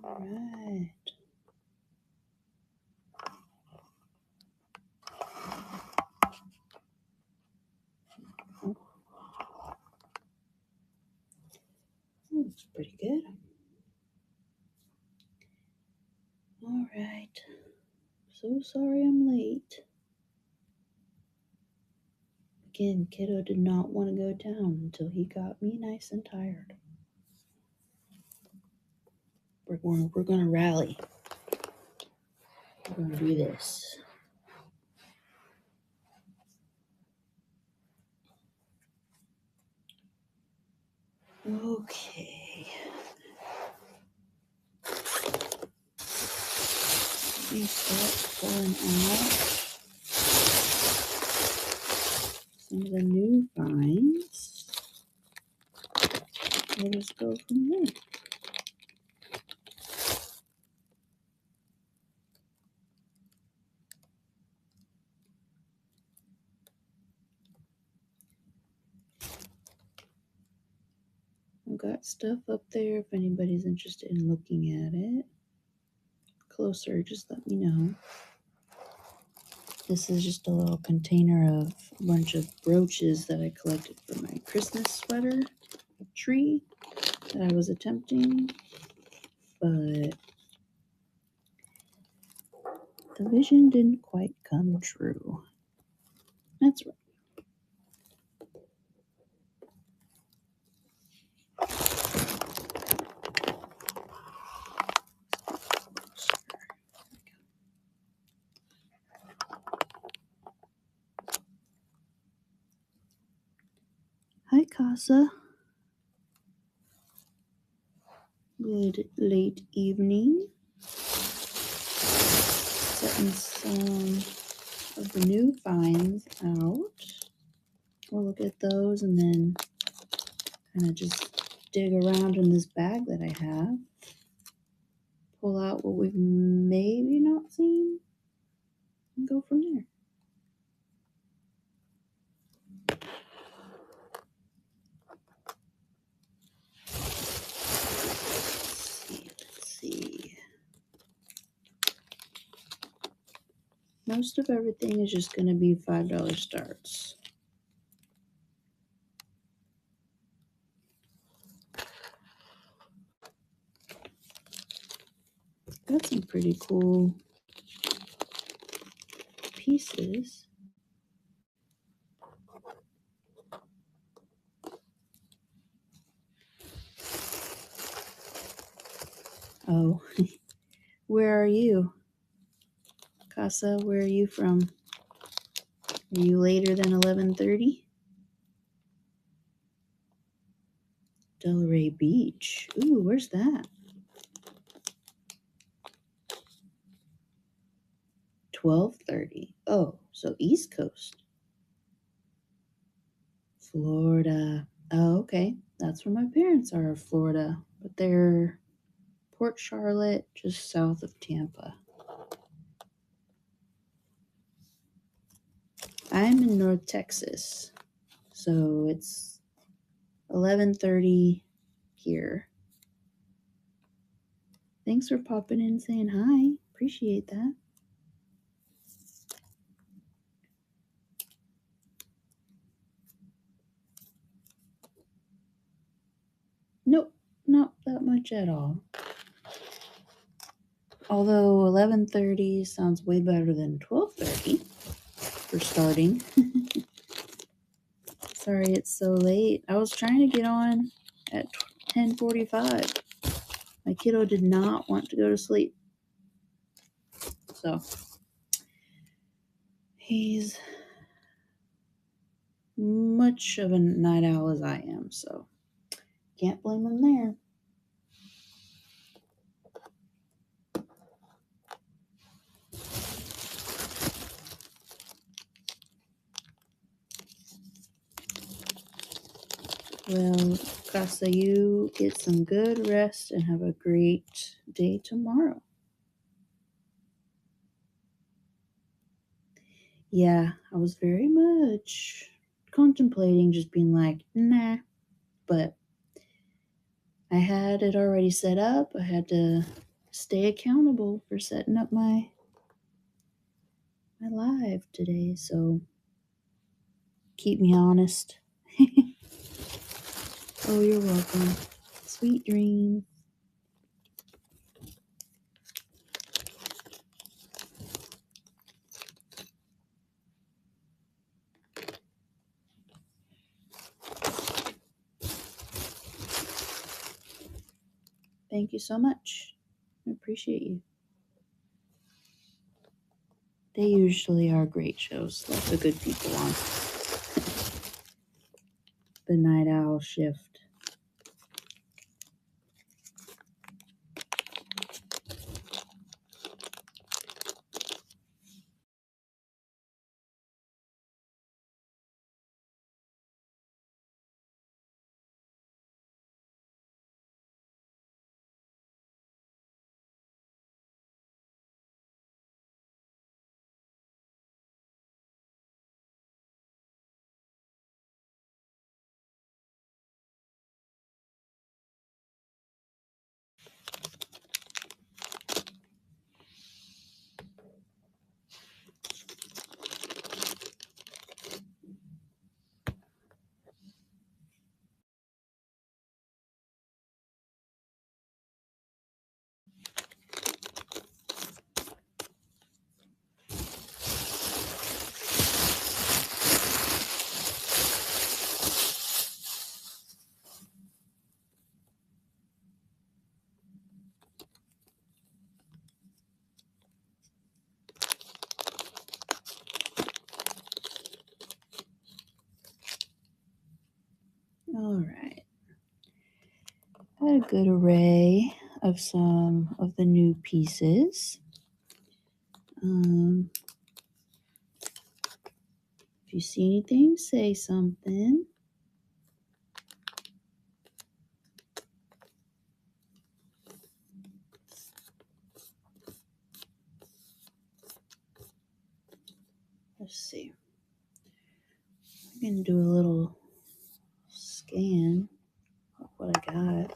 All right. Looks pretty good. All right. So sorry I'm late. Again, kiddo did not want to go down until he got me nice and tired. We're gonna rally. We're gonna do this. Okay. We start pulling out some of the new finds. We'll just go from there. I've got stuff up there if anybody's interested in looking at it closer, just let me know. This is just a little container of a bunch of brooches that I collected for my Christmas sweater tree that I was attempting, but the vision didn't quite come true. That's right. Hi, Casa. Good late evening. Setting some of the new finds out. We'll look at those and then kind of just dig around in this bag that I have. Pull out what we've maybe not seen and go from there. Let's see. Most of everything is just going to be $5 starts. Got some pretty cool pieces. Oh, where are you? Casa, where are you from? Are you later than 11:30? Delray Beach. Ooh, where's that? 12:30. Oh, so East Coast. Florida. Oh, okay. That's where my parents are, Florida. But they're Port Charlotte, just south of Tampa. I'm in North Texas, so it's 11:30 here. Thanks for popping in and saying hi. Appreciate that. Nope, not that much at all. Although 11:30 sounds way better than 12:30 for starting. Sorry it's so late. I was trying to get on at 10:45. My kiddo did not want to go to sleep. So he's much of a night owl as I am, so can't blame him there. Well, Casa, you get some good rest and have a great day tomorrow. Yeah, I was very much contemplating just being like, nah, but I had it already set up. I had to stay accountable for setting up my live today, so keep me honest. Oh, you're welcome. Sweet dreams. Thank you so much. I appreciate you. They usually are great shows. Lots of good people on the Night Owl Shift. All right. I had a good array of some of the new pieces. If you see anything, say something. Let's see. I'm going to do a little scan of what I got.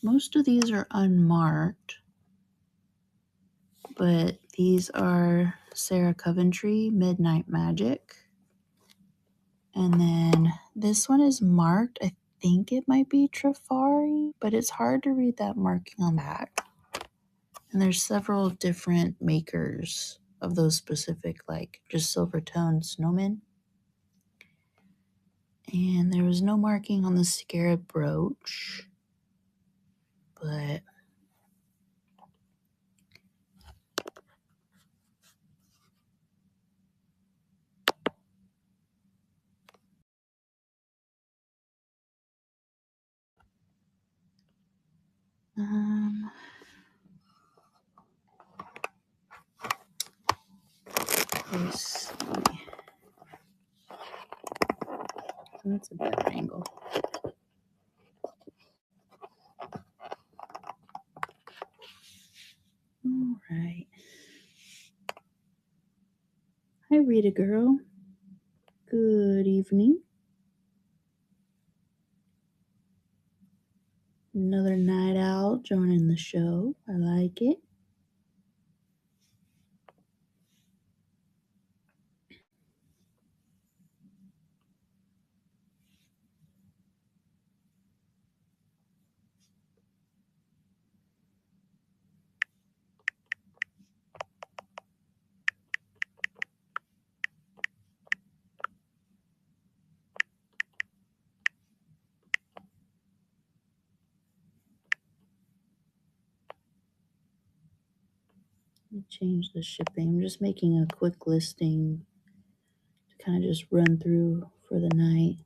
Most of these are unmarked, but these are Sarah Coventry, Midnight Magic. And then this one is marked. I think it might be Trifari, but it's hard to read that marking on the back. And there's several different makers of those specific, like just Silvertone snowmen. And there was no marking on the scarab brooch, but let's see. That's a better angle. All right. Hi, Rita girl. Good evening. Another night owl joining the show. I like it. Let me change the shipping. I'm just making a quick listing to kind of just run through for the night.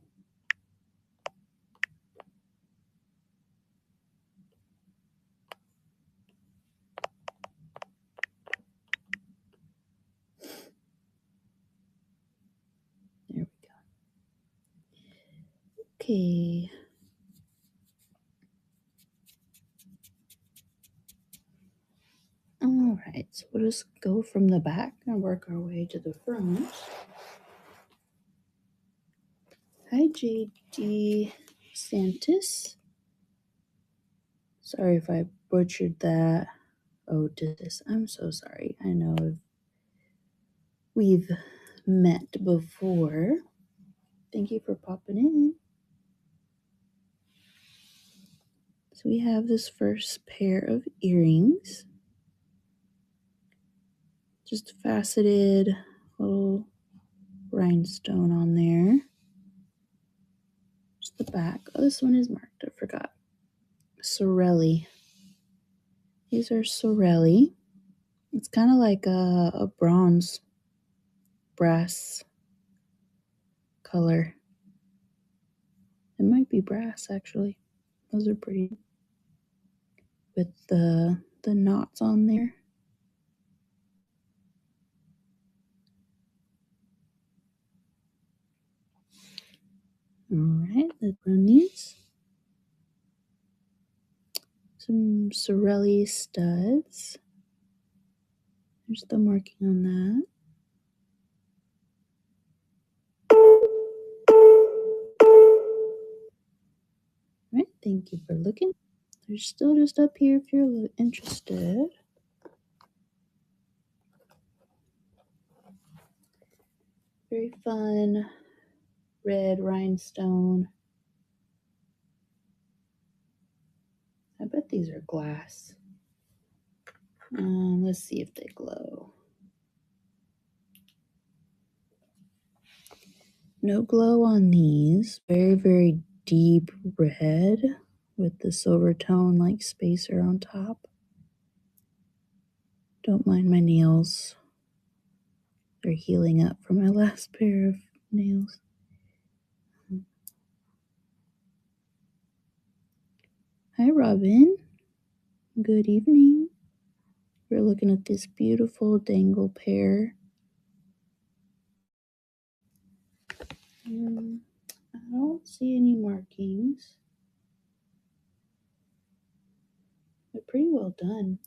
There we go. Okay. right, so we'll just go from the back and work our way to the front. Hi, JD Santis. Sorry if I butchered that. Otis, I'm so sorry. I know we've met before. Thank you for popping in. So we have this first pair of earrings. Just faceted little rhinestone on there. Just the back. Oh, this one is marked. I forgot. Sorelli. These are Sorelli. It's kind of like a bronze brass color. It might be brass, actually. Those are pretty. With the knots on there. Alright, let's run these. Some Sorelli studs. There's the marking on that. Alright, thank you for looking. They're still just up here if you're interested. Very fun red rhinestone. I bet these are glass. Let's see if they glow. No glow on these. Very, very deep red with the silver tone like spacer on top. Don't mind my nails. They're healing up from my last pair of nails. Hi, Robin. Good evening. We're looking at this beautiful dangle pair. I don't see any markings. They're pretty well done.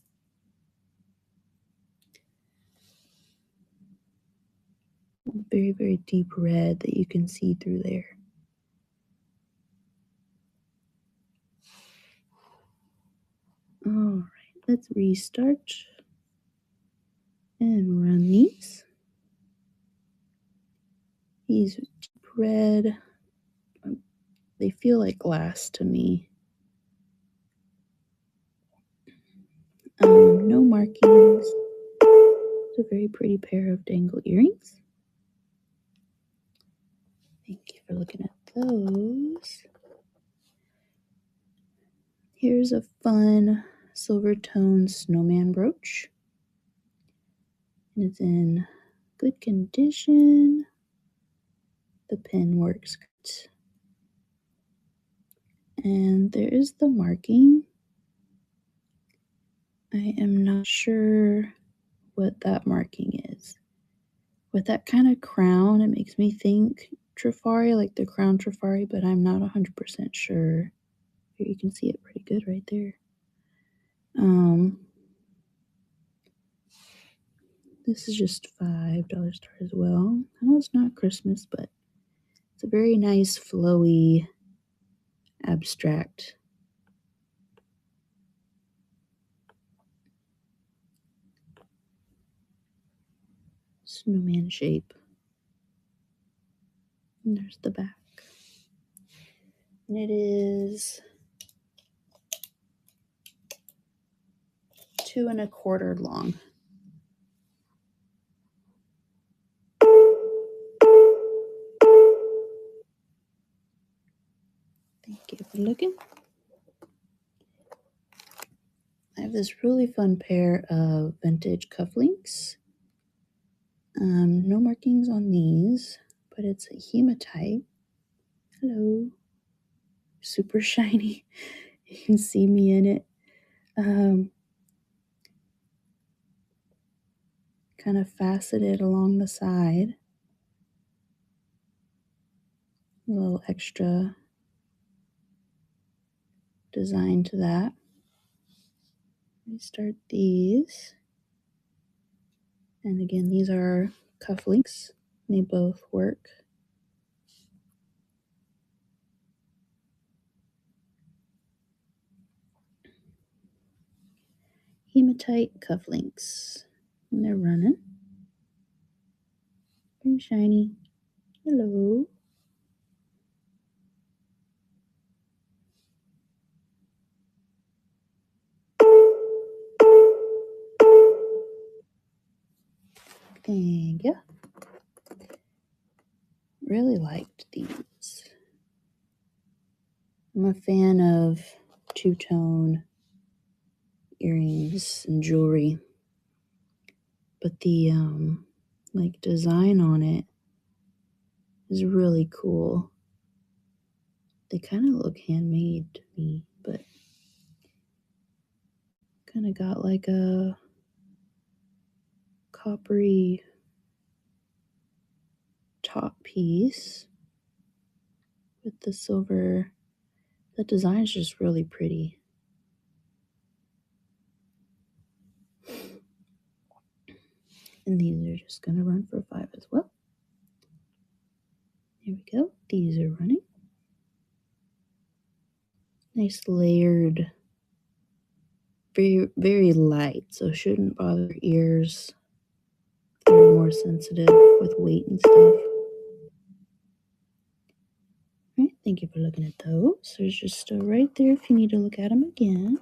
Very, very deep red that you can see through there. All right, let's restart and run these. These are deep red. They feel like glass to me. No markings. It's a very pretty pair of dangle earrings. Thank you for looking at those. Here's a fun silver tone snowman brooch. And it's in good condition. The pin works good. And there is the marking. I am not sure what that marking is. With that kind of crown, it makes me think Trifari, like the crown Trifari, but I'm not 100% sure. Here you can see it pretty good right there. This is just $5 star as well. I know it's not Christmas, but it's a very nice, flowy, abstract snowman shape. And there's the back. And it is 2 1/4 long. Thank you for looking. I have this really fun pair of vintage cufflinks. No markings on these, but it's a hematite. Hello. Super shiny. You can see me in it. Kind of faceted along the side. A little extra design to that. Let me start these. And again, these are cufflinks. They both work. Hematite cufflinks. And they're running. Very shiny. Hello. Thank you. Really liked these. I'm a fan of two-tone earrings and jewelry, but the like design on it is really cool. They kind of look handmade to me, but kind of got like a coppery top piece with the silver. The design is just really pretty. And these are just going to run for 5 as well. Here we go. These are running. Nice layered, very, very light, so shouldn't bother ears. They're more sensitive with weight and stuff. All right, thank you for looking at those. There's just still right there if you need to look at them again.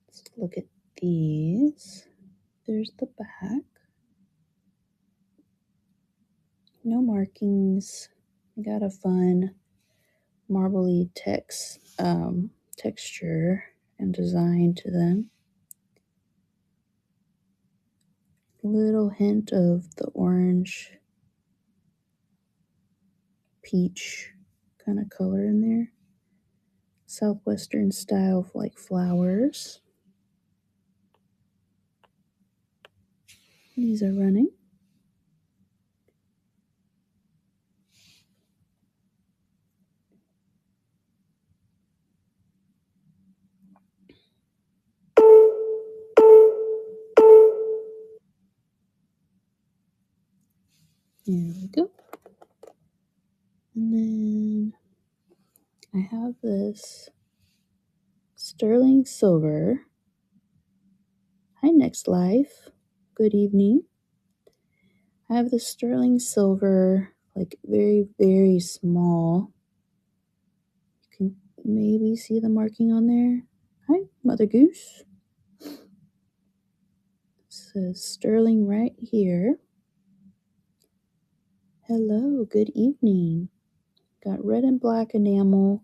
Let's look at these. There's the back. No markings. I got a fun marbly texture and design to them. A little hint of the orange peach kind of color in there. Southwestern style of like flowers. These are running. There we go. And then I have this sterling silver. Hi, Next Life. Good evening. I have the sterling silver, like very, very small. You can maybe see the marking on there. Hi, Mother Goose. It says sterling right here. Hello, good evening. Got red and black enamel.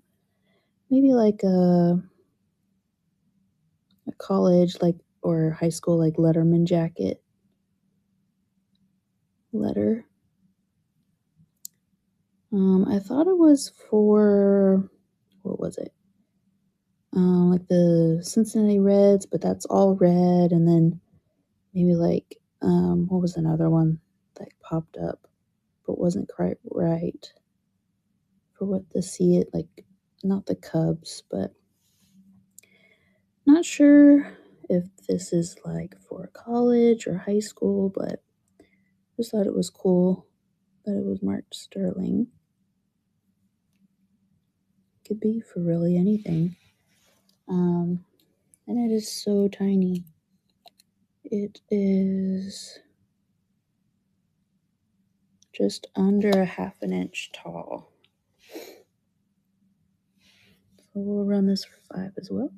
Maybe like a college like or high school like Letterman jacket. Letter. I thought it was for, what was it? Like the Cincinnati Reds, but that's all red. And then maybe like, what was another one that popped up, but wasn't quite right for what to see it, like not the Cubs, but not sure if this is like for college or high school, but just thought it was cool that it was marked sterling. Could be for really anything. And it is so tiny. It is just under a ½ inch tall. So we'll run this for 5 as well.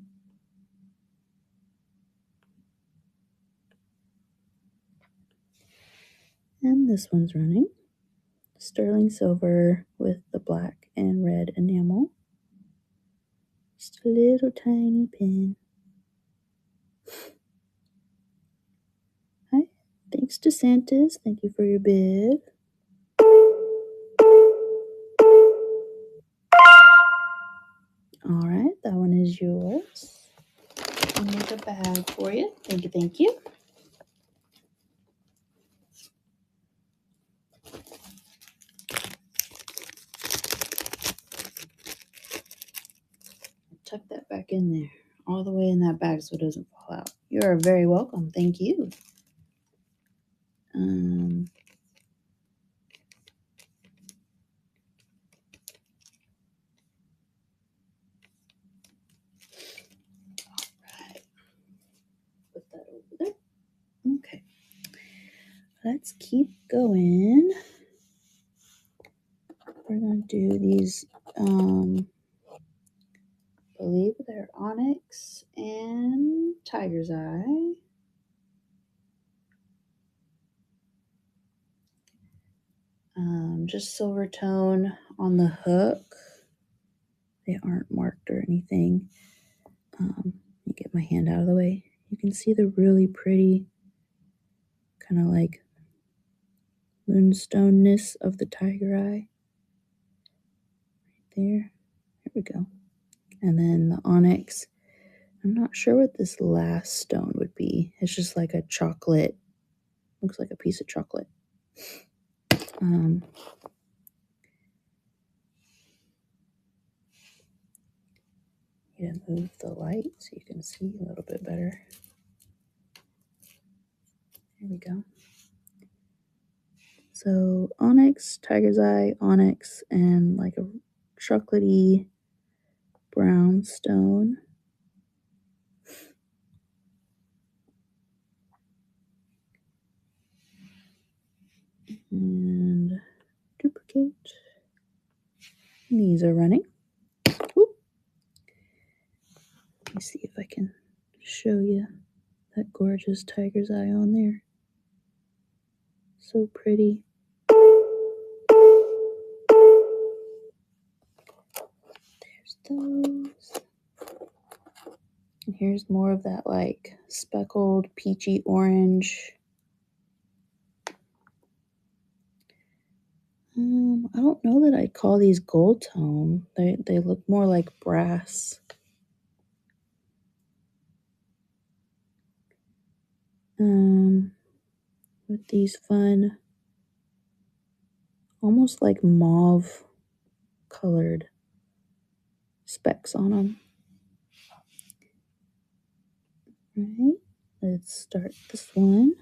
And this one's running. Sterling silver with the black and red enamel. Just a little tiny pin. Hi. Thanks to Santas. Thank you for your bid. All right, that one is yours. I'll make a bag for you. Thank you, thank you. right back in there, all the way in that bag so it doesn't fall out. You are very welcome. Thank you. Alright. Put that over there. Okay. Let's keep going. We're going to do these, I believe they're onyx and tiger's eye. Just silver tone on the hook. They aren't marked or anything. Let me get my hand out of the way. You can see the really pretty kind of like moonstoneness of the tiger eye. Right there. There we go. And then the onyx. I'm not sure what this last stone would be. It's just like a chocolate. Looks like a piece of chocolate. You to move the light so you can see a little bit better. There we go. So onyx, tiger's eye, onyx, and like a chocolatey brown stone. And duplicate. These are running. Oop. Let me see if I can show you that gorgeous tiger's eye on there. So pretty. There's those. And here's more of that like speckled peachy orange. I don't know that I'd call these gold tone. They look more like brass. With these fun, almost like mauve colored specks on them. Right, let's start this one.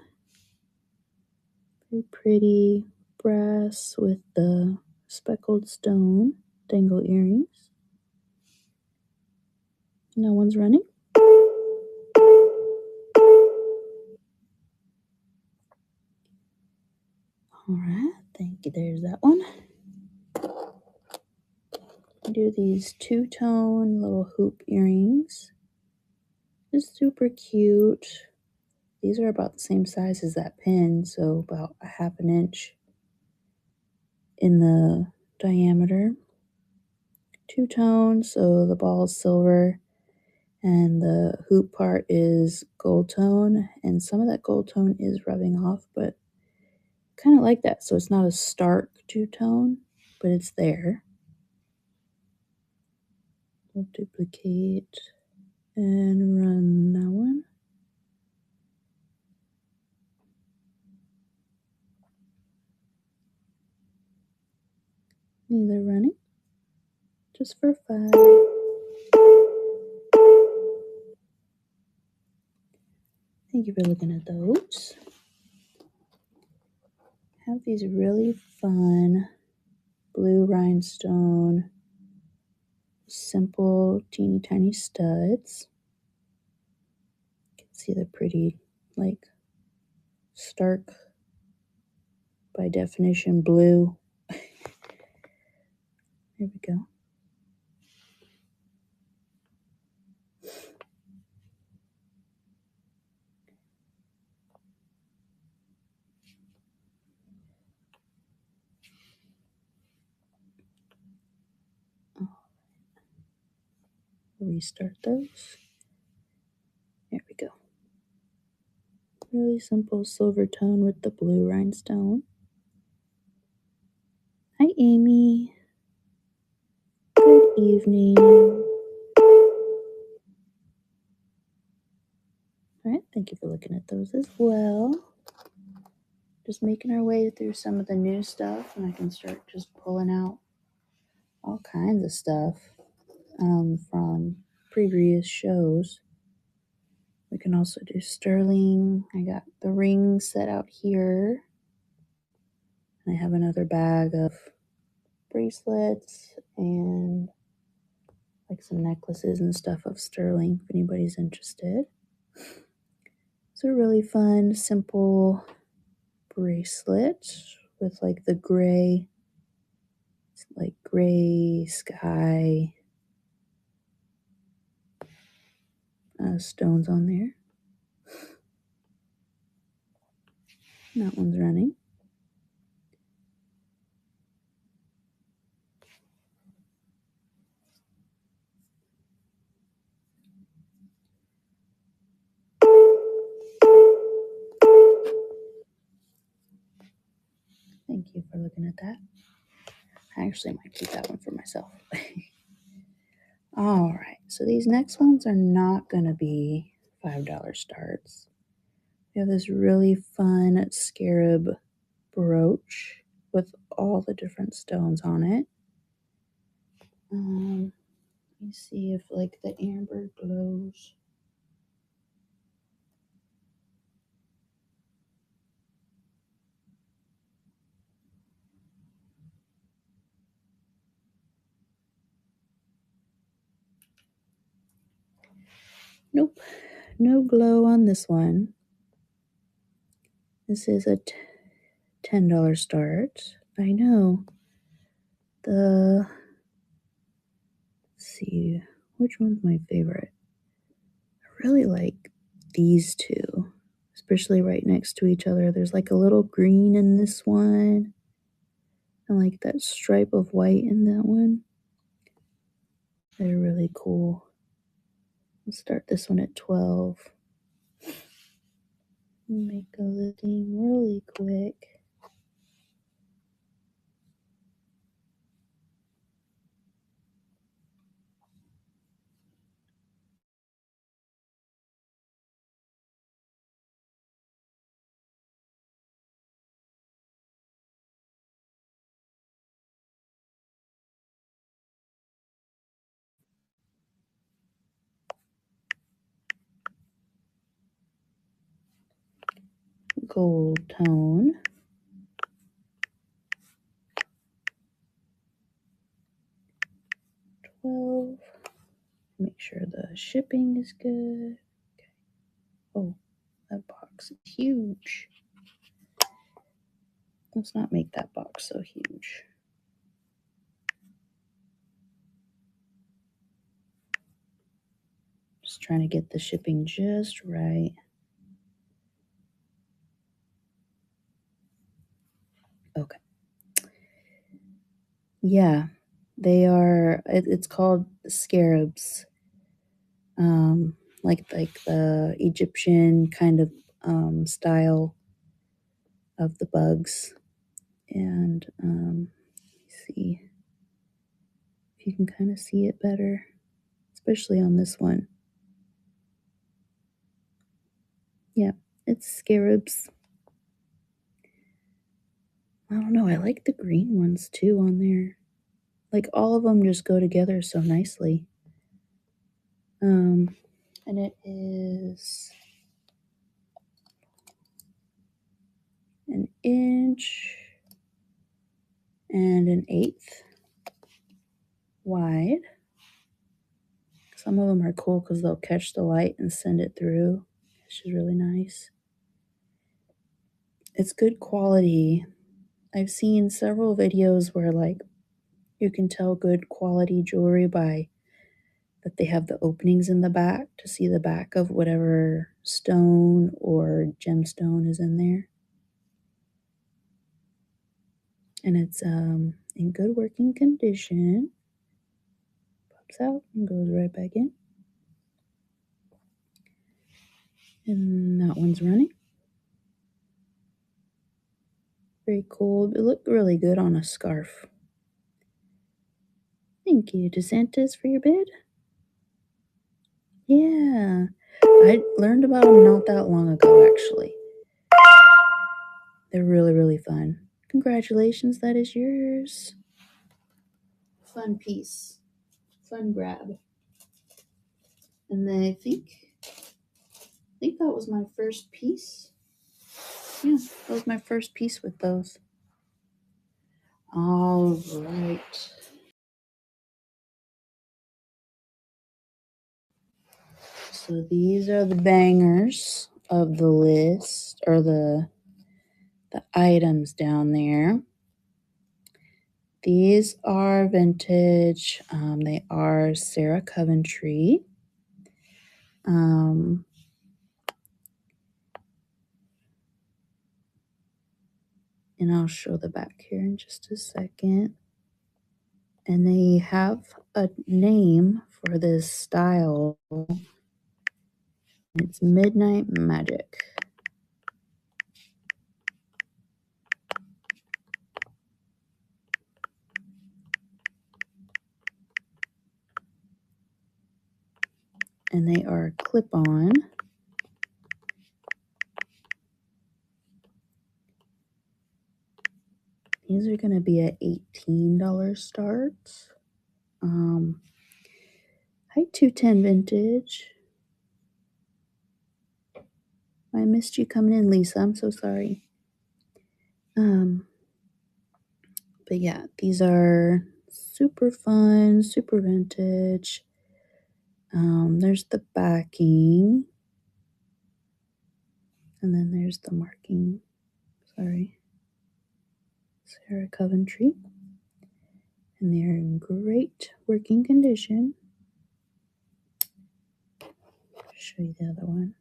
Very pretty brass with the speckled stone dangle earrings. No one's running. All right, thank you. There's that one. Do these two-tone little hoop earrings. Just super cute. These are about the same size as that pin, so about a ½ inch in the diameter. Two-tone, so the ball is silver and the hoop part is gold tone, and some of that gold tone is rubbing off, but kind of like that. So it's not a stark two-tone, but it's there. We'll duplicate and run that one. Neither running. Just for fun. Thank you for looking at those. Have these really fun blue rhinestone, simple teeny tiny studs. You can see the pretty, like, stark, by definition, blue. There we go. Restart those. There we go. Really simple silver tone with the blue rhinestone. Hi, Amy. Good evening. All right, thank you for looking at those as well. Just making our way through some of the new stuff, and I can start just pulling out all kinds of stuff from previous shows. We can also do sterling. I got the ring set out here. I have another bag of bracelets and like some necklaces and stuff of sterling if anybody's interested. It's a really fun, simple bracelet with like the gray sky stones on there. And that one's running. Thank you for looking at that. I actually might keep that one for myself. All right, so these next ones are not going to be $5 starts. We have this really fun scarab brooch with all the different stones on it. Let me see if like the amber glows. Nope, no glow on this one. This is a $10 start. I know. Let's see, which one's my favorite? I really like these two, especially right next to each other. There's like a little green in this one, and like that stripe of white in that one. They're really cool. Let's start this one at 12. Make a listing really quick. Gold tone. $12. Make sure the shipping is good. Okay. Oh, that box is huge. Let's not make that box so huge. Just trying to get the shipping just right. Okay. Yeah, they are. It's called scarabs. Like the Egyptian kind of style of the bugs. And see if you can kind of see it better, especially on this one. Yeah, it's scarabs. I don't know. I like the green ones too on there. Like all of them just go together so nicely. And it is an inch and 1/8 wide. Some of them are cool because they'll catch the light and send it through, which is really nice. It's good quality. I've seen several videos where like you can tell good quality jewelry by that they have the openings in the back to see the back of whatever stone or gemstone is in there. And it's in good working condition. Pops out and goes right back in. And that one's running. Very cool. It looked really good on a scarf. Thank you, DeSantis, for your bid. Yeah, I learned about them not that long ago, actually. They're really, really fun. Congratulations, that is yours. Fun piece. Fun grab. And then I think that was my first piece. Yeah, that was my first piece with those. All right. So these are the bangers of the list, or the items down there. These are vintage. They are Sarah Coventry. And I'll show the back here in just a second. And they have a name for this style. It's Midnight Magic. And they are clip-on. These are going to be at $18 starts. Hi, 210 Vintage. I missed you coming in, Lisa. I'm so sorry. But yeah, these are super fun, super vintage. There's the backing. And then there's the marking. Sorry. Sarah Coventry. And they're in great working condition. I'll show you the other one.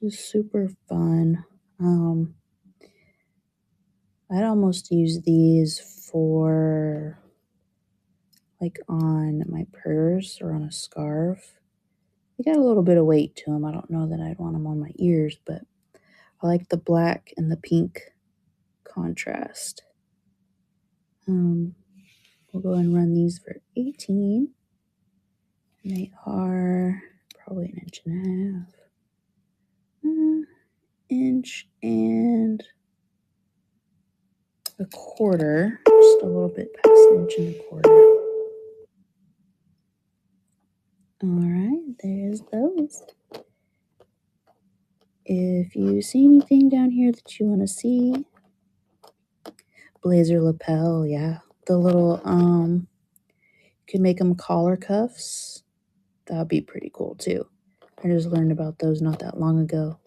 Just super fun. I'd almost use these for like on my purse or on a scarf. They got a little bit of weight to them. I don't know that I'd want them on my ears, but I like the black and the pink contrast. We'll go and run these for 18. And they are probably an inch and a half. Inch and a quarter. Just a little bit past an inch and a quarter. Alright, there's those. If you see anything down here that you want to see, blazer lapel, yeah. The little, you can make them collar cuffs. That would be pretty cool too. I just learned about those not that long ago.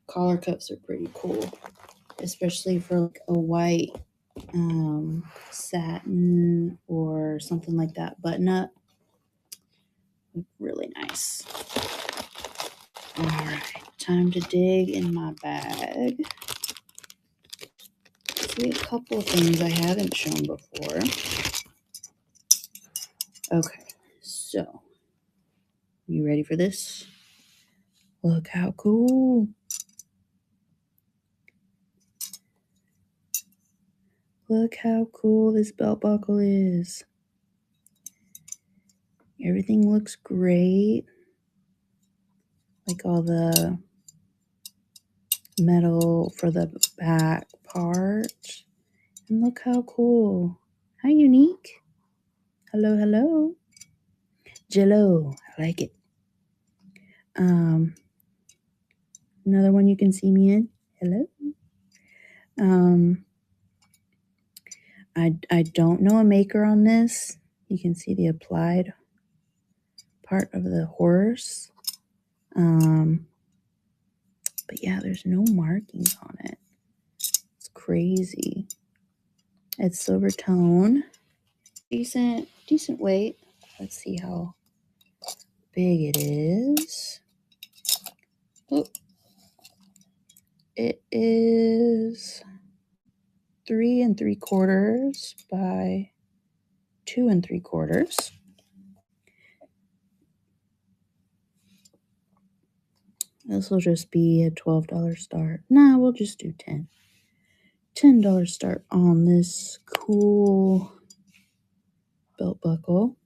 Collar cuffs are pretty cool, especially for like a white satin or something like that button up. Really nice. All right, time to dig in my bag. See a couple of things I haven't shown before. Okay, so you ready for this? Look how cool. Look how cool this belt buckle is. Everything looks great. Like all the metal for the back part. And look how cool. How unique. Hello, hello. Jello. I like it. Another one you can see me in. Hello. I don't know a maker on this. You can see the applied part of the horse. But yeah, there's no markings on it. It's crazy. It's silver tone. Decent weight. Let's see how big it is. Oh, it is 3 3/4 by 2 3/4. This will just be a $12 start. Nah, we'll just do 10. $10 start on this cool belt buckle.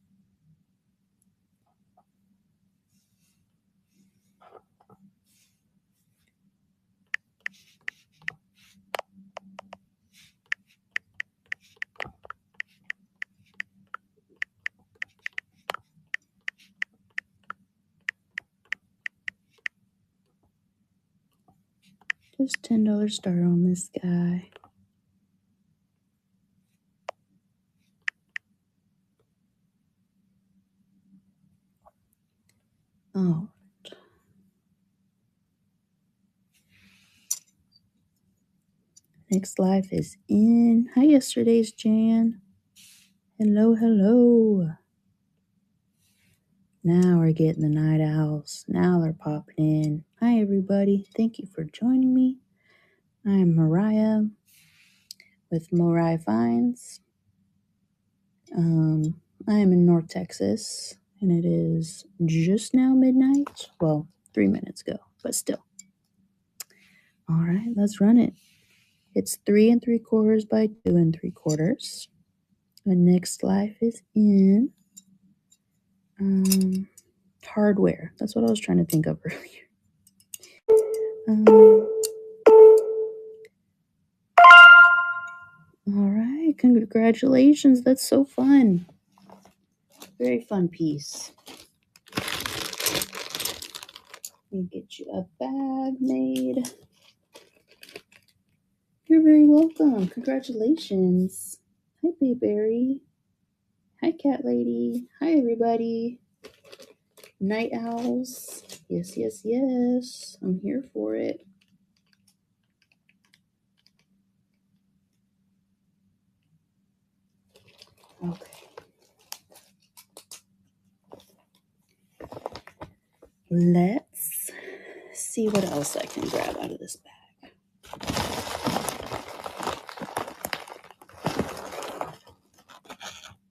this $10 star on this guy. Oh. Next life is in. Hi, yesterday's Jan. Hello, hello. Now we're getting the night owls. Now they're popping in. Hi, everybody. Thank you for joining me. I'm Mariah with Morai Finds. I am in North Texas, and it is just now midnight. Well, 3 minutes ago, but still. All right, let's run it. It's 3 3/4 by 2 3/4. The next life is in hardware. That's what I was trying to think of earlier. All right, congratulations. That's so fun. Very fun piece. Let me get you a bag made. You're very welcome. Congratulations. Hi, Bayberry. Hi, Cat Lady. Hi, everybody. Night owls. Yes, yes, yes. I'm here for it. Okay. Let's see what else I can grab out of this bag.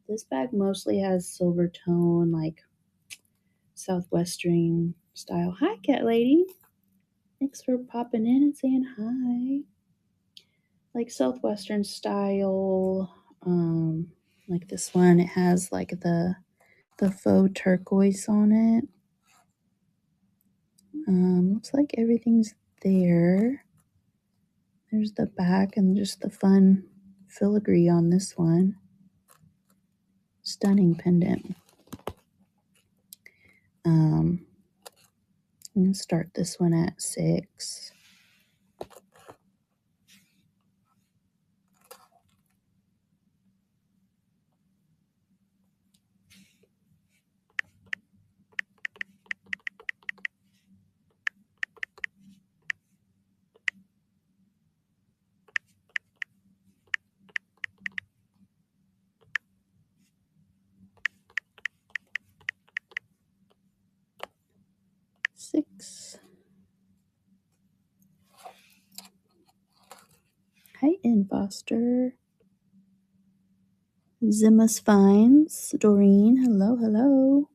This bag mostly has silver tone, like Southwestern style. Hi, Cat Lady. Thanks for popping in and saying hi. Like Southwestern style. Like this one, it has like the faux turquoise on it. Looks like everything's there. There's the back and just the fun filigree on this one. Stunning pendant. I'm going to start this one at 6. Hi, N. Foster. Zima's Finds. Doreen, hello, hello.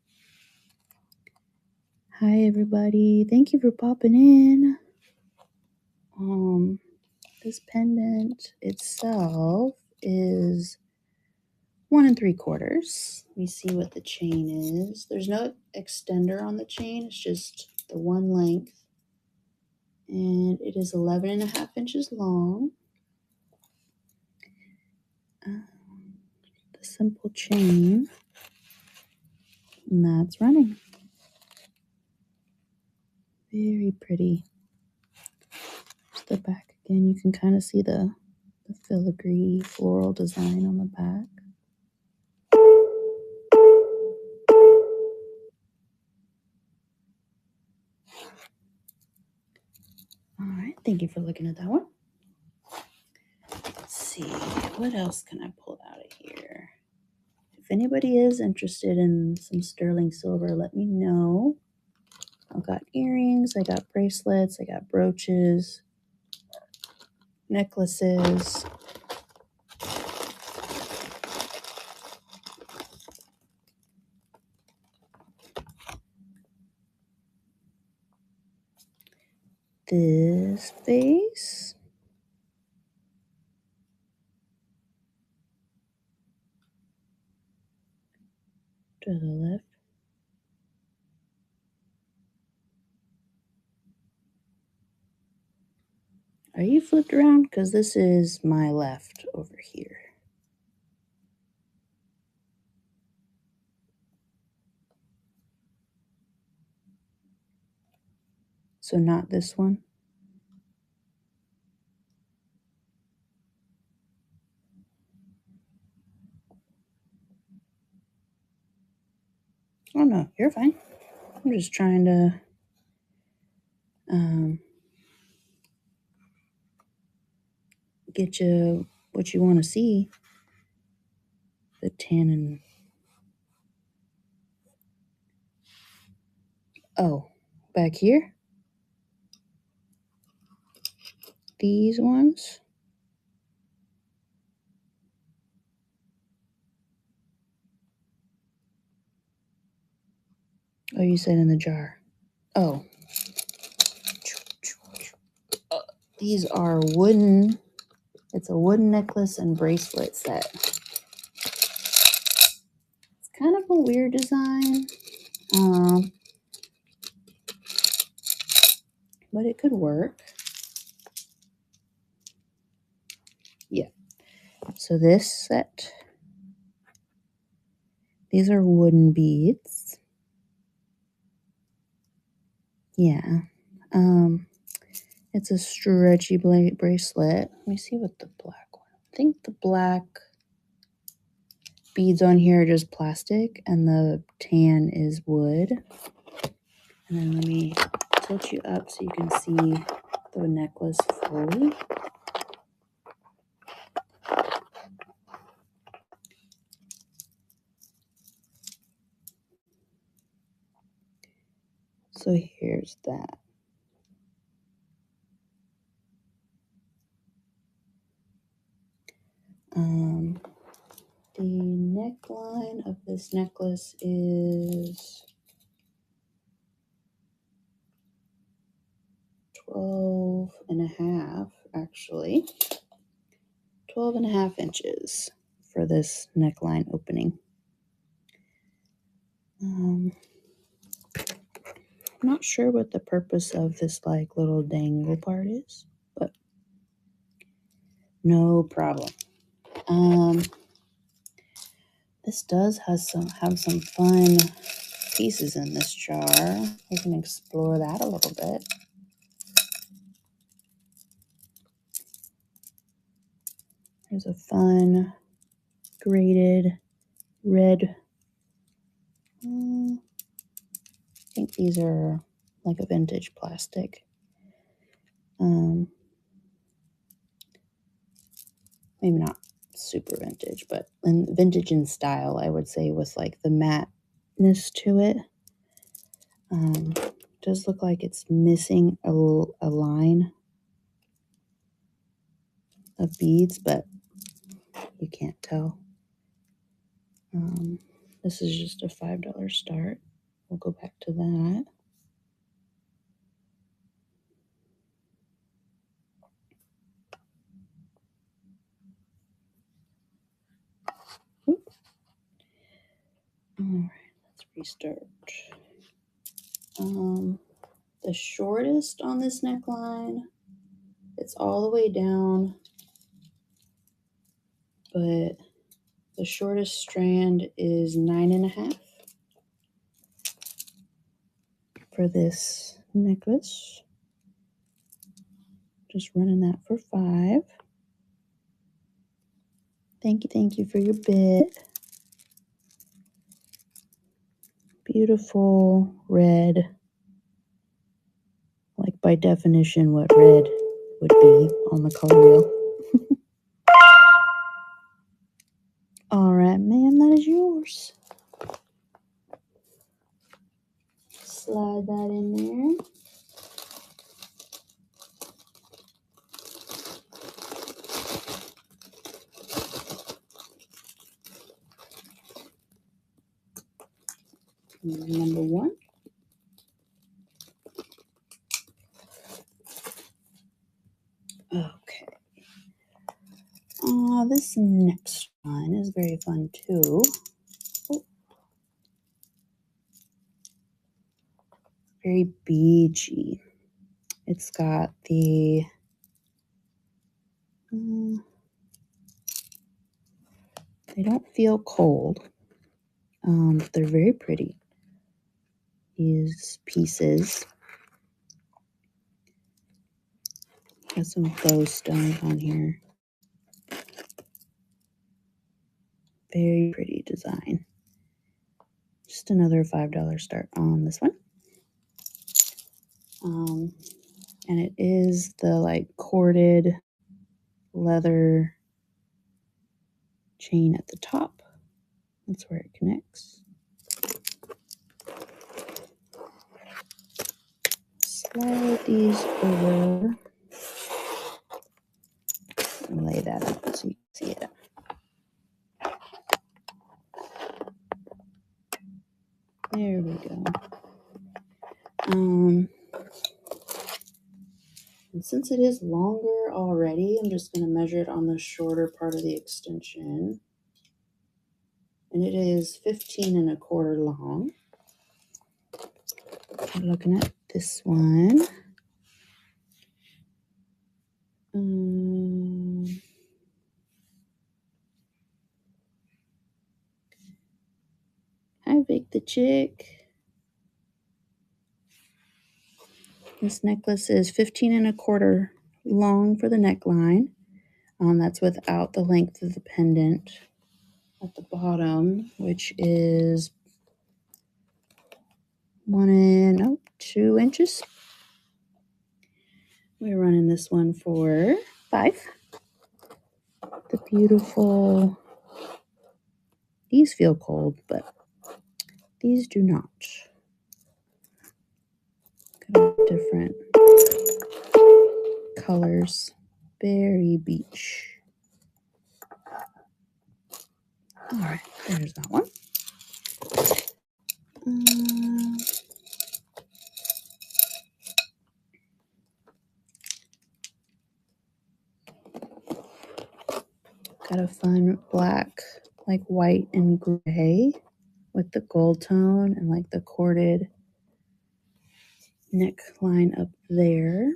Hi, everybody. Thank you for popping in. This pendant itself is 1 3/4. Let me see what the chain is. There's no extender on the chain. It's just the one length. And it is 11.5 inches long. The simple chain. And that's running. Very pretty. There's the back again. You can kind of see the filigree floral design on the back. All right, thank you for looking at that one. Let's see, what else can I pull out of here? If anybody is interested in some sterling silver, let me know. I've got earrings, I got bracelets, I got brooches, necklaces. This vase. To the left. Are you flipped around? Because this is my left over here. So not this one. Oh no, you're fine. I'm just trying to get you what you want to see. The tannin. Oh, back here? These ones? Oh, you said in the jar. Oh. These are wooden. It's a wooden necklace and bracelet set. It's kind of a weird design. But it could work. Yeah. So this set, these are wooden beads. Yeah. It's a stretchy bracelet. Let me see what the black one. I think the black beads on here are just plastic and the tan is wood. And then let me tilt you up so you can see the necklace fully. So here's that. The neckline of this necklace is 12.5, actually. 12.5 inches for this neckline opening. I'm not sure what the purpose of this like little dangle part is, but no problem. This does have some fun pieces in this jar. We can explore that a little bit. There's a fun graded red. I think these are like a vintage plastic. Maybe not super vintage, but vintage in style, I would say, with like the matteness to it. Does look like it's missing a line of beads, but you can't tell. This is just a $5 start. We'll go back to that. Oop. All right, let's restart. The shortest on this neckline, it's all the way down, but the shortest strand is 9.5 for this necklace. Just running that for 5. Thank you for your bid. Beautiful red. Like by definition what red would be on the color wheel. All right, ma'am, that is yours. Slide that in there. Number 1. Okay. This next one is very fun too. Oh. Very beachy. It's got the they don't feel cold. But they're very pretty. These pieces. Got some faux stones on here. Very pretty design. Just another $5 start on this one. And it is the like corded leather chain at the top. That's where it connects. Slide these over and lay that out so you can see it. There we go. And since it is longer already, I'm just going to measure it on the shorter part of the extension. And it is 15 1/4 long. I'm looking at this one. Hi, Vic the Chick. This necklace is 15 1/4 long for the neckline. That's without the length of the pendant at the bottom, which is 2 inches. We're running this one for $5. The beautiful, these feel cold, but these do not. Got different colors. Berry Beach. All right, there's that one. Got a fun black, like white and gray with the gold tone and like the corded neckline up there.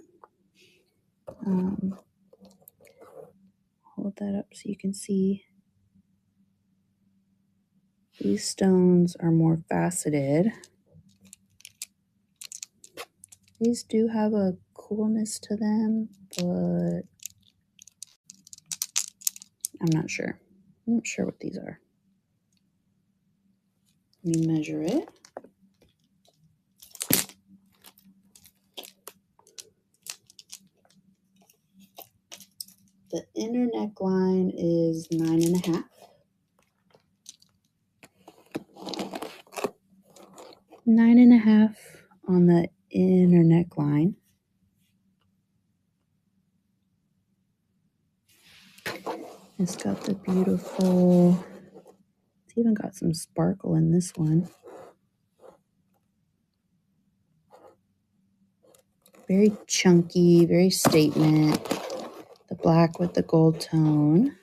Hold that up so you can see. These stones are more faceted. These do have a coolness to them, but I'm not sure. I'm not sure what these are. Let me measure it. The inner neckline is 9 1/2. 9 1/2 on the inner neckline. It's got the beautiful, it's even got some sparkle in this one. Very chunky, very statement. The black with the gold tone.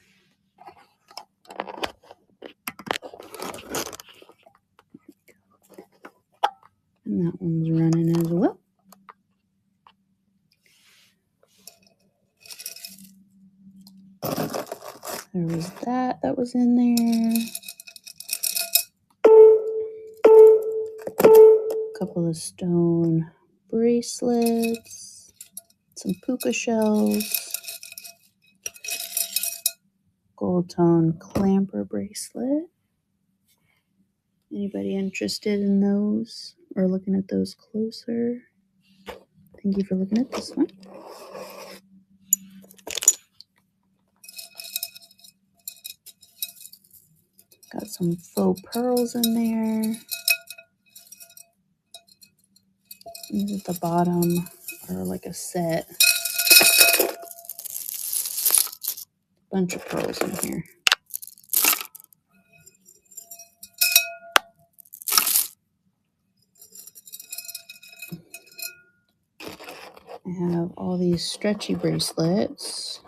And that one's running as well. There was that was in there. A couple of stone bracelets, some puka shells, gold tone clamper bracelet. Anybody interested in those or looking at those closer? Thank you for looking at this one. Got some faux pearls in there. These at the bottom are like a set. Bunch of pearls in here. I have all these stretchy bracelets.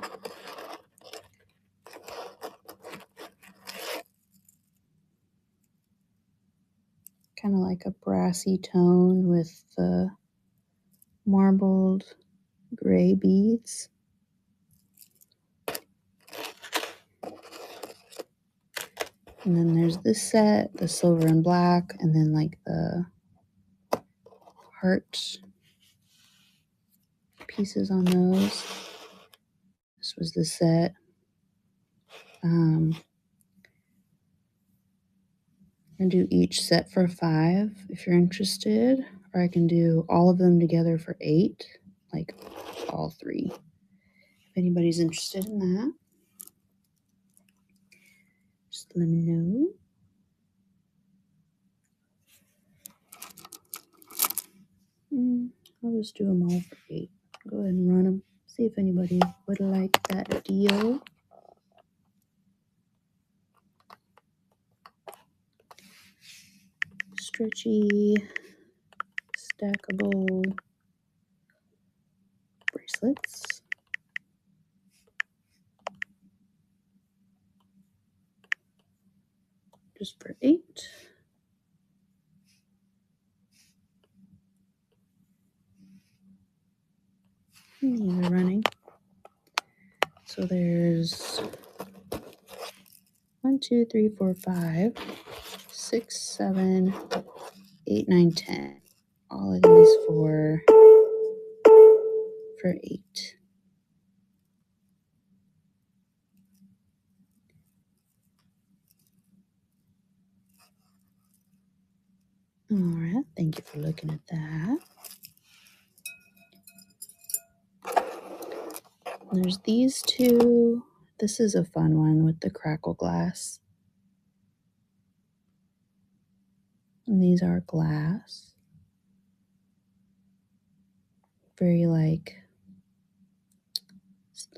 Kind of like a brassy tone with the marbled gray beads. And then there's this set, the silver and black, and then like the heart pieces on those. This was the set. I can do each set for 5 if you're interested, or I can do all of them together for 8, like all 3. If anybody's interested in that, just let me know. I'll just do them all for 8. Go ahead and run them. See if anybody would like that deal. Stretchy, stackable bracelets. Just for 8. And these are running. So there's 1, 2, 3, 4, 5, 6, 7, 8, 9, 10. All of these for 8. All right, thank you for looking at that. There's these 2. This is a fun one with the crackle glass. And these are glass. Very like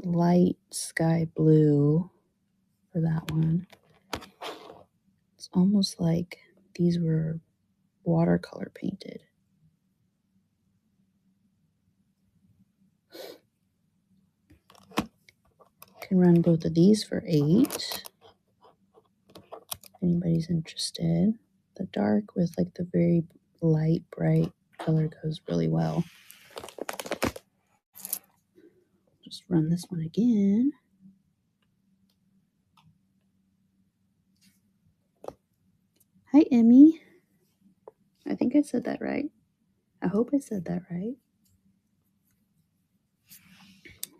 light sky blue for that one. It's almost like these were watercolor painted. Can run both of these for 8. If anybody's interested. The dark with like the very light, bright color goes really well. Just run this one again. Hi, Emmy. I think I said that right. I hope I said that right.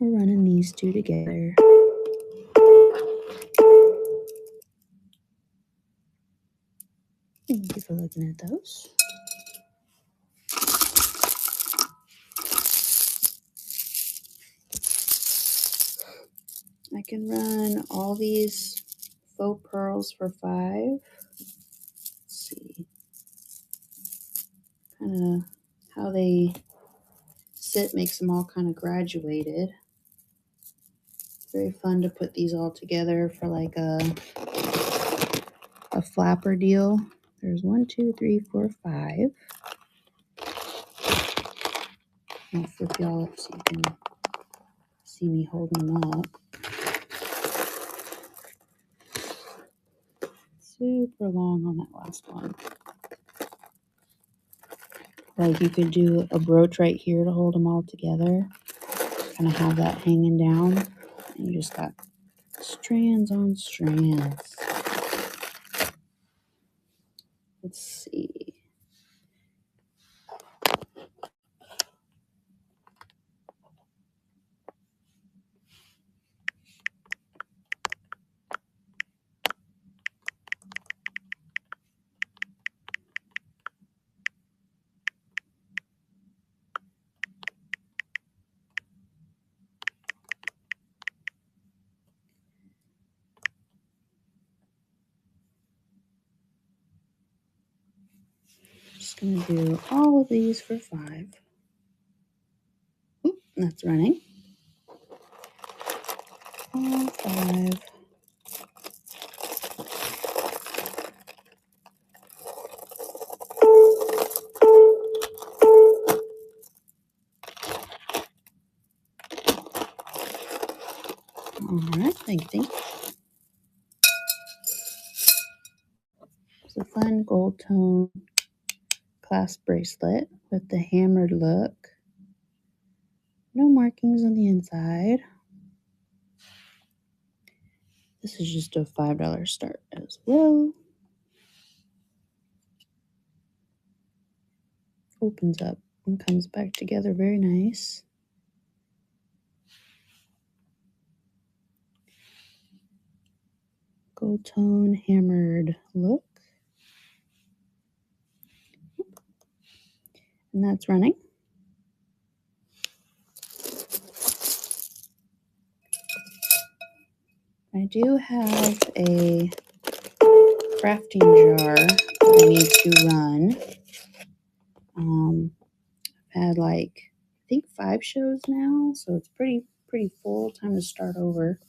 We're running these 2 together. Thank you for looking at those. I can run all these faux pearls for 5. Let's see. Kind of how they sit makes them all kind of graduated. Very fun to put these all together for like a flapper deal. There's 1, 2, 3, 4, 5. I'll flip y'all up so you can see me holding them up. Super long on that last one. Like you could do a brooch right here to hold them all together. Kind of have that hanging down. And you just got strands on strands. Let's see. Just gonna do all of these for 5. Oop, that's running. All 5. All right, thank you. It's a fun gold tone clasp bracelet with the hammered look. No markings on the inside. This is just a $5 start as well. Opens up and comes back together very nice. Gold tone hammered look. and that's running. I do have a crafting jar that I need to run. I've had like, I think 5 shows now, so it's pretty full. Time to start over.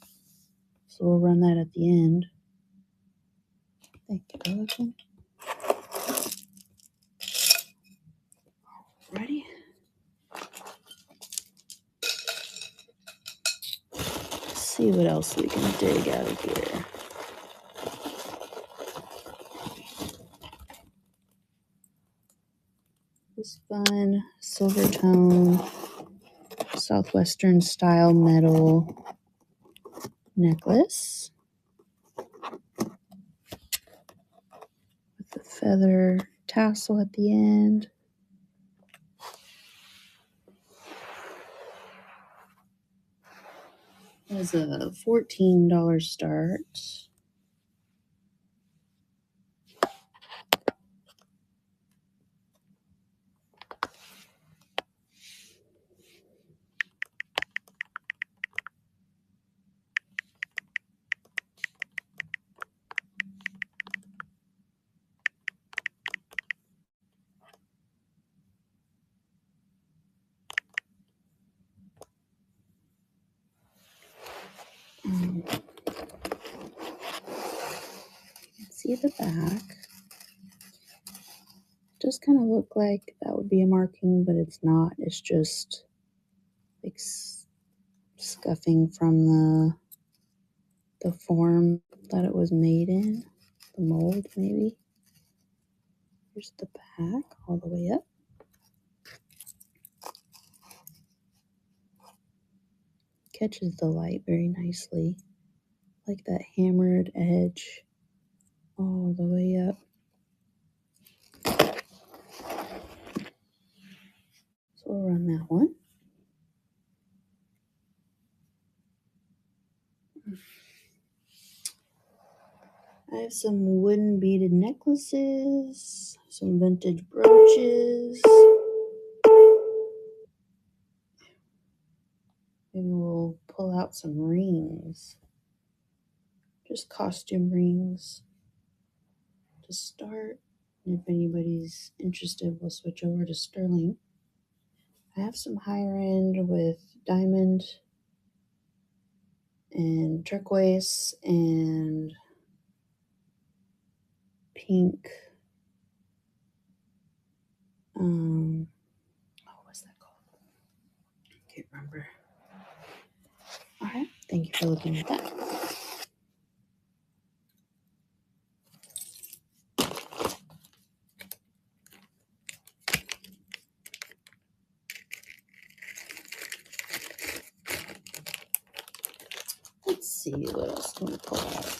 So we'll run that at the end. Thank you for looking. Ready? Let's see what else we can dig out of here. This fun silver tone Southwestern style metal necklace with the feather tassel at the end. It was a $14 start. See the back. It does kind of look like that would be a marking, but it's not. It's just like scuffing from the form that it was made in, the mold maybe. Here's the back all the way up. Catches the light very nicely, like that hammered edge all the way up. So we'll run that one. I have some wooden beaded necklaces, some vintage brooches. Maybe we'll pull out some rings, just costume rings to start. And if anybody's interested, we'll switch over to sterling. I have some higher end with diamond and turquoise and pink. What's that called? I can't remember. All right, thank you for looking at that. Let's see what else can we pull out.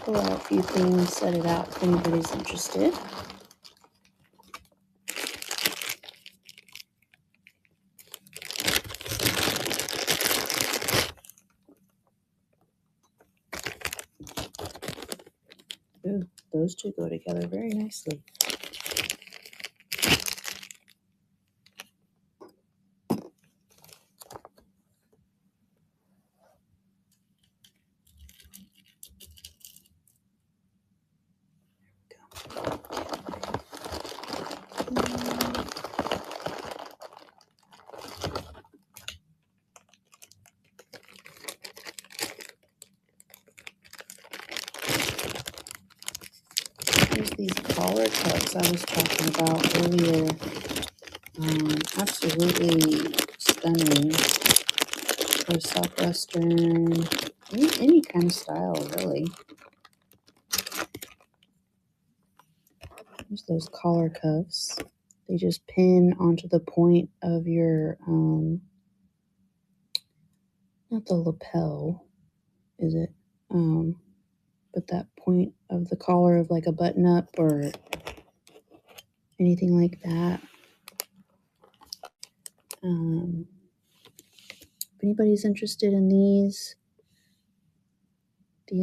Pull out a few things, set it out if anybody's interested. Ooh, those two go together very nicely. Here's these collar cups I was talking about earlier. Absolutely stunning for Southwestern, any kind of style, really. There's those collar cuffs. They just pin onto the point of your, not the lapel, is it? But that point of the collar of like a button up or anything like that. If anybody's interested in these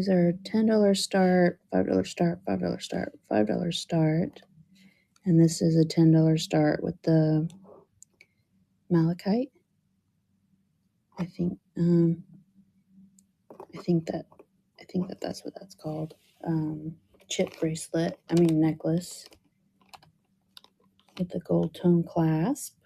are $10 start, $5 start, $5 start, $5 start. And this is a $10 start with the malachite. I think that's what that's called. Chip bracelet, necklace with the gold tone clasp.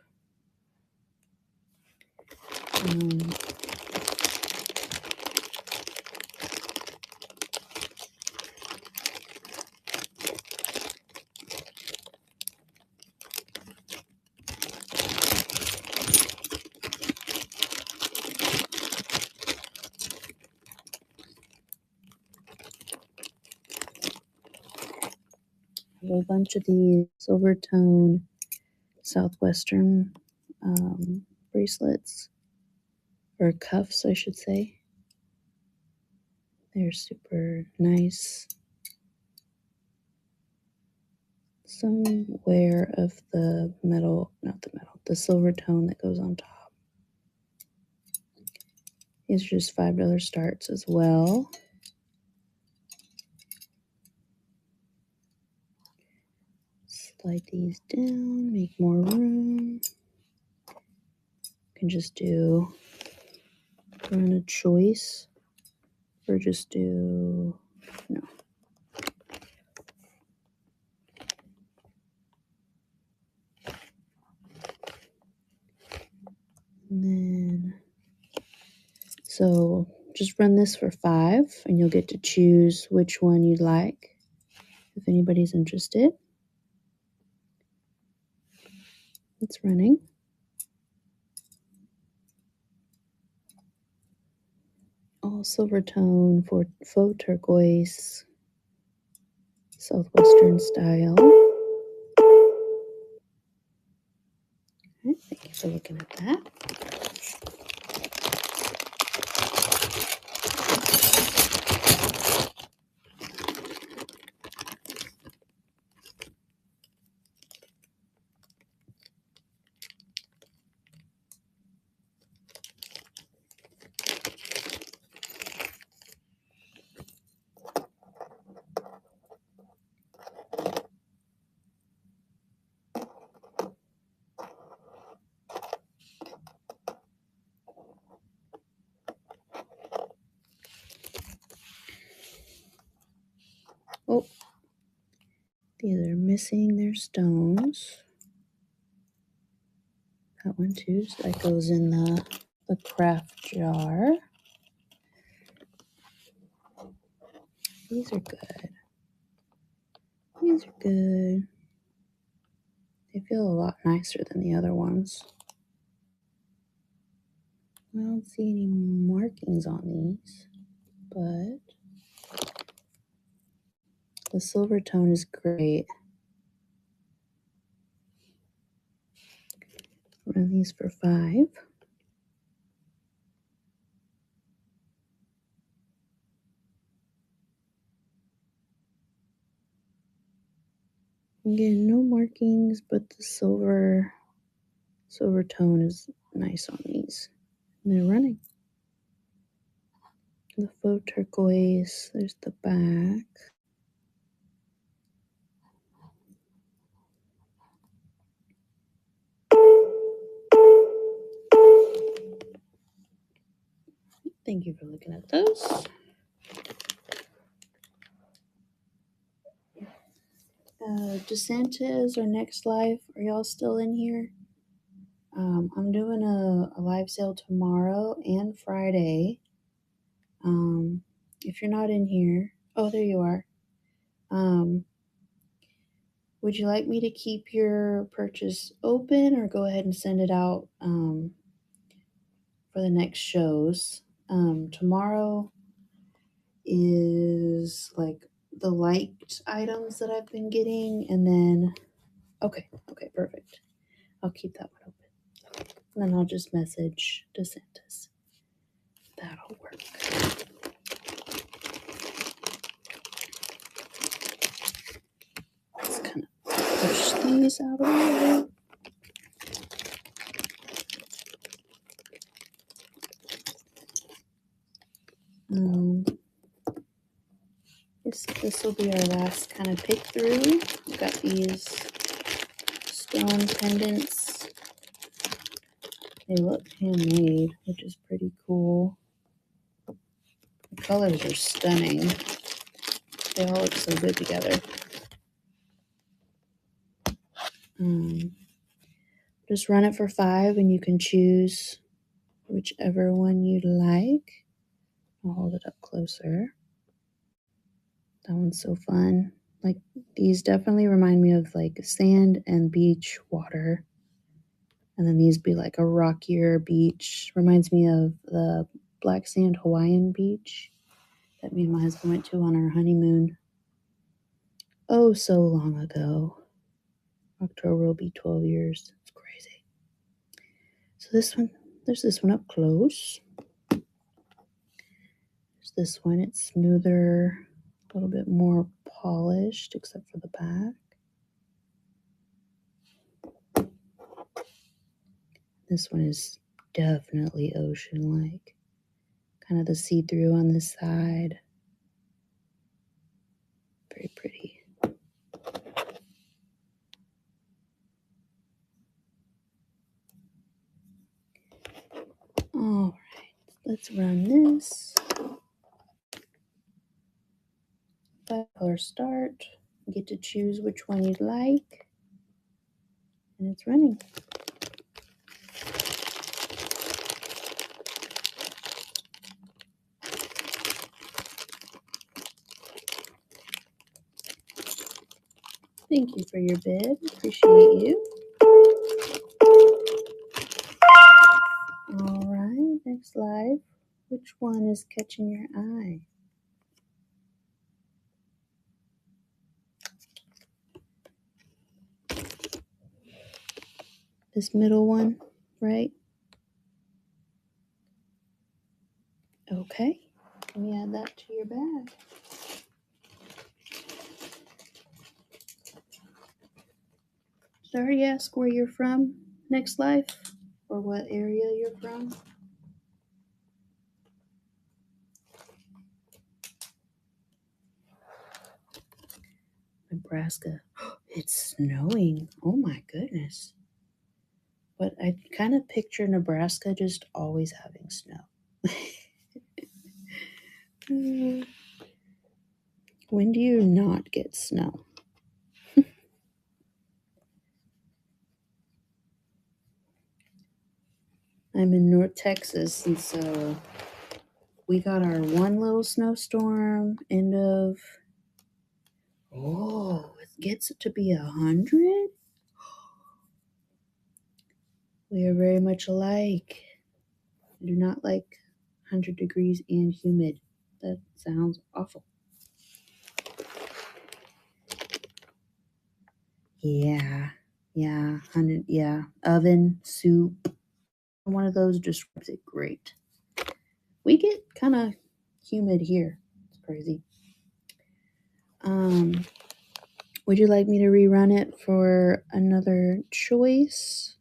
A bunch of these silver tone southwestern bracelets, or cuffs, I should say. They're super nice. Some wear of the metal, not the metal, the silver tone that goes on top. These are just $5 starts as well. Slide these down, make more room. You can just do run a choice or just do no. And then so just run this for 5 and you'll get to choose which one you'd like if anybody's interested. It's running. All silver tone for faux turquoise, southwestern style. Okay, thank you for looking at that. Oh, these are missing their stones. That one too, so that goes in the craft jar. These are good. These are good. They feel a lot nicer than the other ones. I don't see any markings on these, but the silver tone is great. Run these for 5. Again, no markings, but the silver tone is nice on these. And they're running. The faux turquoise, there's the back. Thank you for looking at those. DeSantis or Next Life, are y'all still in here? I'm doing a live sale tomorrow and Friday. If you're not in here, oh, there you are. Would you like me to keep your purchase open or go ahead and send it out for the next shows? Tomorrow is like the liked items that I've been getting, and then okay, perfect. I'll keep that one open. And then I'll just message DeSantis. That'll work. Let's kind of push these out of the way. This will be our last kind of pick through. We've got these stone pendants. They look handmade, which is pretty cool. The colors are stunning. They all look so good together. Just run it for 5 and you can choose whichever one you'd like. I'll hold it up closer. That one's so fun. Like, these definitely remind me of like sand and beach water. And then these be like a rockier beach. Reminds me of the black sand Hawaiian beach that me and my husband went to on our honeymoon. Oh, so long ago. October will be 12 years. It's crazy. So this one, there's this one up close. There's this one. It's smoother, a little bit more polished, except for the back. This one is definitely ocean-like. Kind of the see-through on this side. Very pretty. All right, let's run this. 5-color start. You get to choose which one you'd like. And it's running. Thank you for your bid. Appreciate you. All right, next live. Which one is catching your eye? This middle one, right? Okay, let me add that to your bag. Did I already ask where you're from next life? Or what area you're from? Nebraska. It's snowing. Oh my goodness. But I kind of picture Nebraska just always having snow. When do you not get snow? I'm in North Texas, and so we got our one little snowstorm end of, it gets to be 100? We are very much alike. I do not like 100 degrees and humid. That sounds awful. Yeah, 100, oven, soup. One of those describes it great. We get kind of humid here. It's crazy. Would you like me to rerun it for another choice?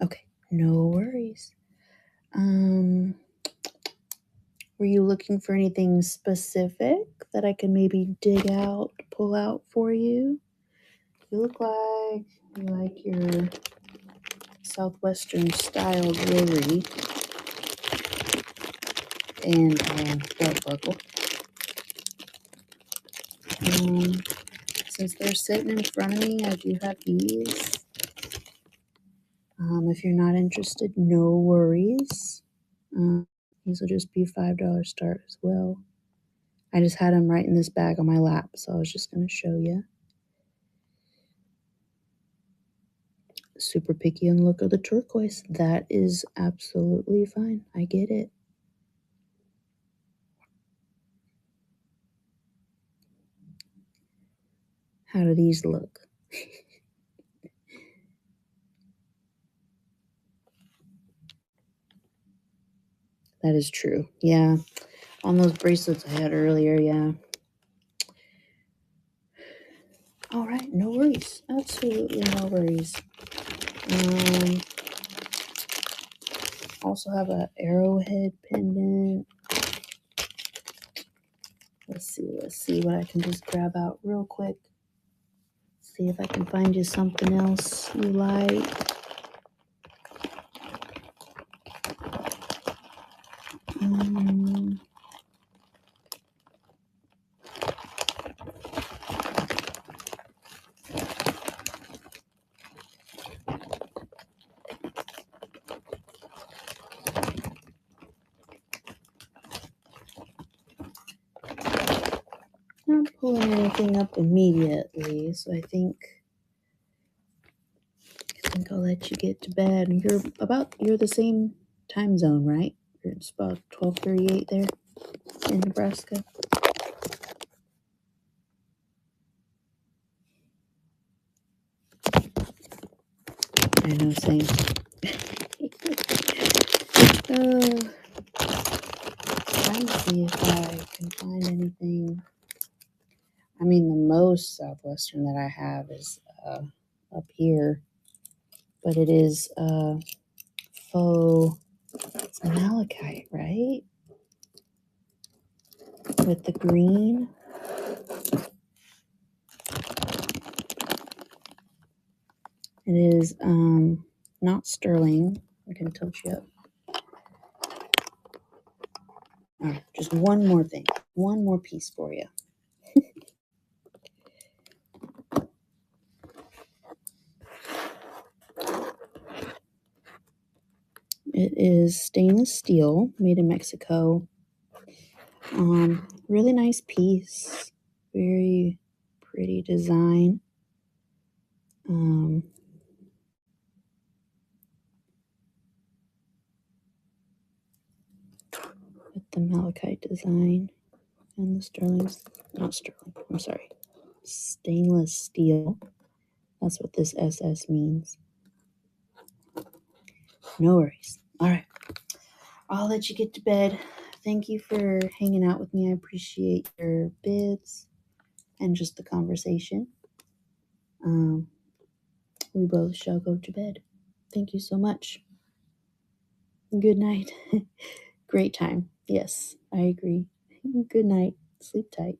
Okay, no worries. Were you looking for anything specific that I can maybe dig out, pull out for you? You look like you like your Southwestern style jewelry and belt buckle. Since they're sitting in front of me, I do have these. If you're not interested, no worries. These will just be $5 start as well. I just had them right in this bag on my lap, so I was just going to show you. super picky on the look of the turquoise. That is absolutely fine. I get it. How do these look? That is true. Yeah. On those bracelets I had earlier, yeah. All right, no worries. Absolutely no worries. Also have an arrowhead pendant. Let's see what I can just grab out real quick. See if I can find you something else you like. Not pulling anything up immediately, so I think I'll let you get to bed. You're the same time zone, right? It's about 12:38 there in Nebraska. I know, same. Trying to see if I can find anything. I mean, the most southwestern that I have is up here, but it is faux. It's malachite, right? With the green. It is not sterling. I can tilt you up. All right, just one more thing. One more piece for you. It is stainless steel, made in Mexico. Really nice piece. Very pretty design. With the malachite design and the stainless steel. That's what this SS means. No worries. All right. I'll let you get to bed. Thank you for hanging out with me. I appreciate your bids and just the conversation. We both shall go to bed. Thank you so much. Good night. Great time. Yes, I agree. Good night. Sleep tight.